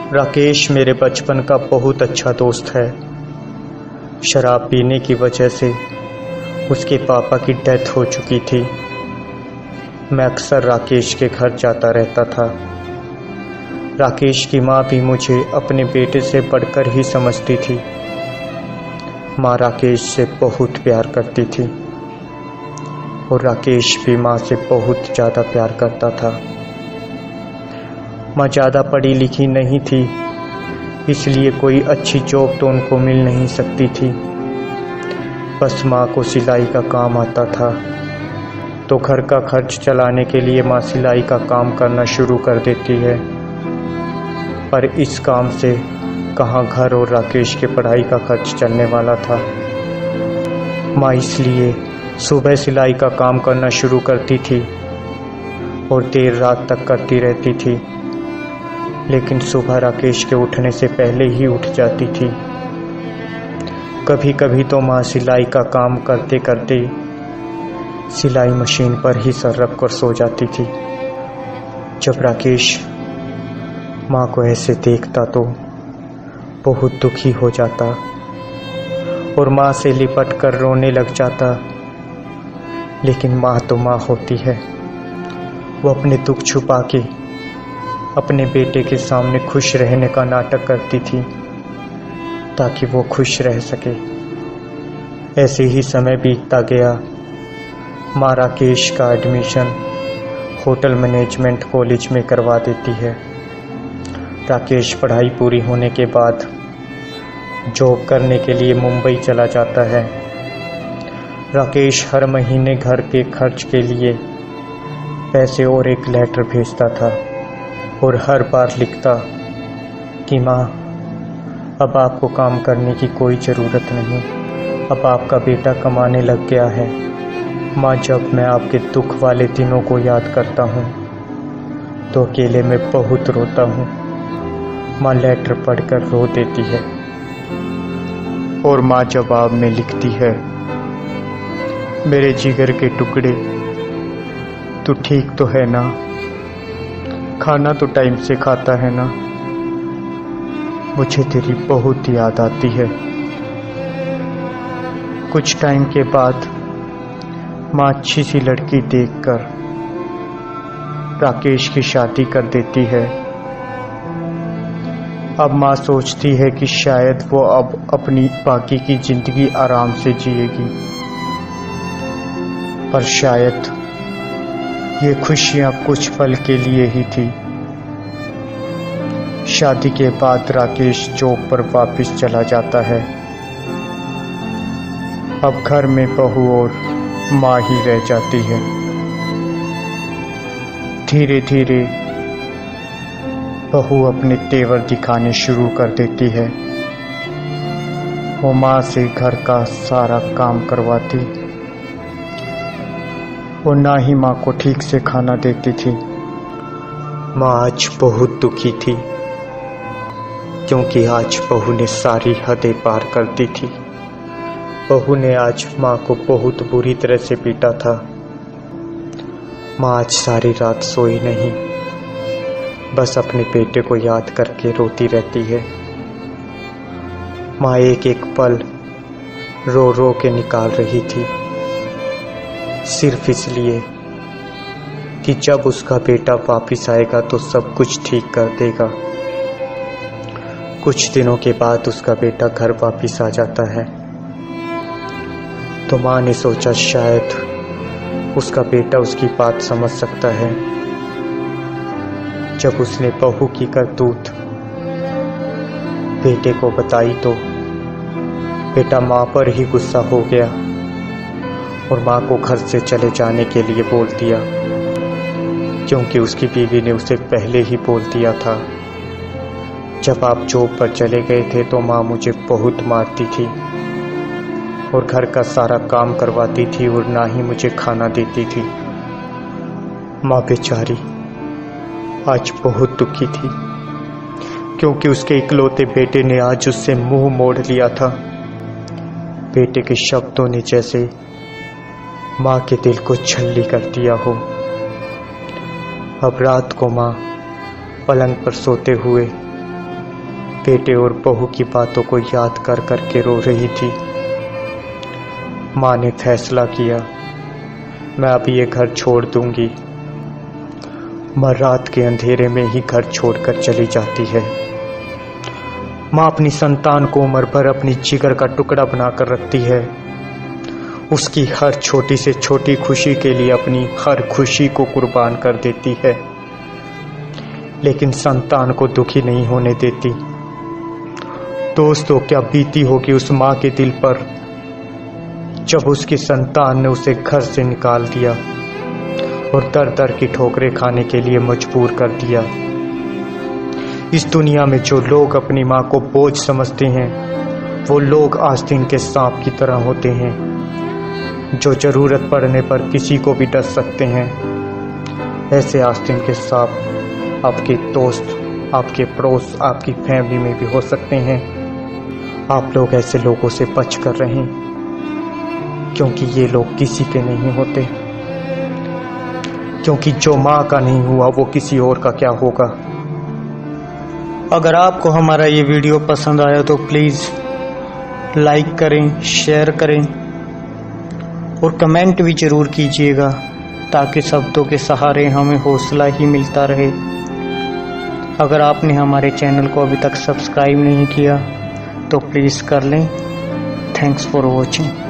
राकेश मेरे बचपन का बहुत अच्छा दोस्त है। शराब पीने की वजह से उसके पापा की डेथ हो चुकी थी। मैं अक्सर राकेश के घर जाता रहता था। राकेश की माँ भी मुझे अपने बेटे से बढ़कर ही समझती थी। माँ राकेश से बहुत प्यार करती थी और राकेश भी माँ से बहुत ज़्यादा प्यार करता था। माँ ज़्यादा पढ़ी लिखी नहीं थी, इसलिए कोई अच्छी जॉब तो उनको मिल नहीं सकती थी। बस माँ को सिलाई का काम आता था, तो घर का खर्च चलाने के लिए माँ सिलाई का काम करना शुरू कर देती है। पर इस काम से कहाँ घर और राकेश के पढ़ाई का खर्च चलने वाला था। माँ इसलिए सुबह सिलाई का काम करना शुरू करती थी और देर रात तक करती रहती थी, लेकिन सुबह राकेश के उठने से पहले ही उठ जाती थी। कभी कभी तो माँ सिलाई का काम करते करते सिलाई मशीन पर ही सर रख कर सो जाती थी। जब राकेश माँ को ऐसे देखता तो बहुत दुखी हो जाता और माँ से लिपट कर रोने लग जाता। लेकिन माँ तो माँ होती है, वो अपने दुख छुपा के अपने बेटे के सामने खुश रहने का नाटक करती थी ताकि वो खुश रह सके। ऐसे ही समय बीतता गया। माँ राकेश का एडमिशन होटल मैनेजमेंट कॉलेज में करवा देती है। राकेश पढ़ाई पूरी होने के बाद जॉब करने के लिए मुंबई चला जाता है। राकेश हर महीने घर के खर्च के लिए पैसे और एक लेटर भेजता था और हर बार लिखता कि माँ, अब आपको काम करने की कोई ज़रूरत नहीं, अब आपका बेटा कमाने लग गया है। माँ, जब मैं आपके दुख वाले दिनों को याद करता हूँ तो अकेले में बहुत रोता हूँ। माँ लेटर पढ़कर रो देती है और माँ जवाब में लिखती है, मेरे जिगर के टुकड़े, तू ठीक तो है ना? खाना तो टाइम से खाता है ना? मुझे तेरी बहुत याद आती है। कुछ टाइम के बाद माँ अच्छी सी लड़की देखकर राकेश की शादी कर देती है। अब माँ सोचती है कि शायद वो अब अपनी बाकी की जिंदगी आराम से जिएगी, पर शायद ये खुशियाँ कुछ पल के लिए ही थी। शादी के बाद राकेश जॉब पर वापस चला जाता है। अब घर में बहू और माँ ही रह जाती है। धीरे धीरे बहू अपने तेवर दिखाने शुरू कर देती है। वो माँ से घर का सारा काम करवाती और ना ही माँ को ठीक से खाना देती थी। माँ आज बहुत दुखी थी क्योंकि आज बहू ने सारी हदें पार कर दी थी। बहू ने आज माँ को बहुत बुरी तरह से पीटा था। माँ आज सारी रात सोई नहीं, बस अपने बेटे को याद करके रोती रहती है। माँ एक एक पल रो रो के निकाल रही थी, सिर्फ इसलिए कि जब उसका बेटा वापिस आएगा तो सब कुछ ठीक कर देगा। कुछ दिनों के बाद उसका बेटा घर वापिस आ जाता है तो माँ ने सोचा शायद उसका बेटा उसकी बात समझ सकता है। जब उसने बहू की करतूत बेटे को बताई तो बेटा माँ पर ही गुस्सा हो गया और माँ को घर से चले जाने के लिए बोल दिया, क्योंकि उसकी बीवी ने उसे पहले ही बोल दिया था, जब आप जॉब पर चले गए थे तो माँ मुझे बहुत मारती थी और घर का सारा काम करवाती थी और ना ही मुझे खाना देती थी। माँ बेचारी आज बहुत दुखी थी क्योंकि उसके इकलौते बेटे ने आज उससे मुंह मोड़ लिया था। बेटे के शब्दों ने जैसे माँ के दिल को छल्ली कर दिया हो। अब रात को माँ पलंग पर सोते हुए बेटे और बहू की बातों को याद कर कर के रो रही थी। माँ ने फैसला किया, मैं अब ये घर छोड़ दूंगी। माँ रात के अंधेरे में ही घर छोड़कर चली जाती है। माँ अपनी संतान को उम्र भर अपनी जिगर का टुकड़ा बनाकर रखती है। उसकी हर छोटी से छोटी खुशी के लिए अपनी हर खुशी को कुर्बान कर देती है, लेकिन संतान को दुखी नहीं होने देती। दोस्तों, क्या बीती होगी उस माँ के दिल पर जब उसकी संतान ने उसे घर से निकाल दिया और दर दर की ठोकरें खाने के लिए मजबूर कर दिया। इस दुनिया में जो लोग अपनी माँ को बोझ समझते हैं, वो लोग आस्तीन के सांप की तरह होते हैं, जो जरूरत पड़ने पर किसी को भी डस सकते हैं। ऐसे आस्तीन के सांप आपके दोस्त, आपके पड़ोस, आपकी फैमिली में भी हो सकते हैं। आप लोग ऐसे लोगों से बच कर रहें, क्योंकि ये लोग किसी के नहीं होते। क्योंकि जो माँ का नहीं हुआ वो किसी और का क्या होगा। अगर आपको हमारा ये वीडियो पसंद आया तो प्लीज़ लाइक करें, शेयर करें और कमेंट भी ज़रूर कीजिएगा, ताकि शब्दों के सहारे हमें हौसला ही मिलता रहे। अगर आपने हमारे चैनल को अभी तक सब्सक्राइब नहीं किया तो प्लीज़ कर लें। Thanks for watching.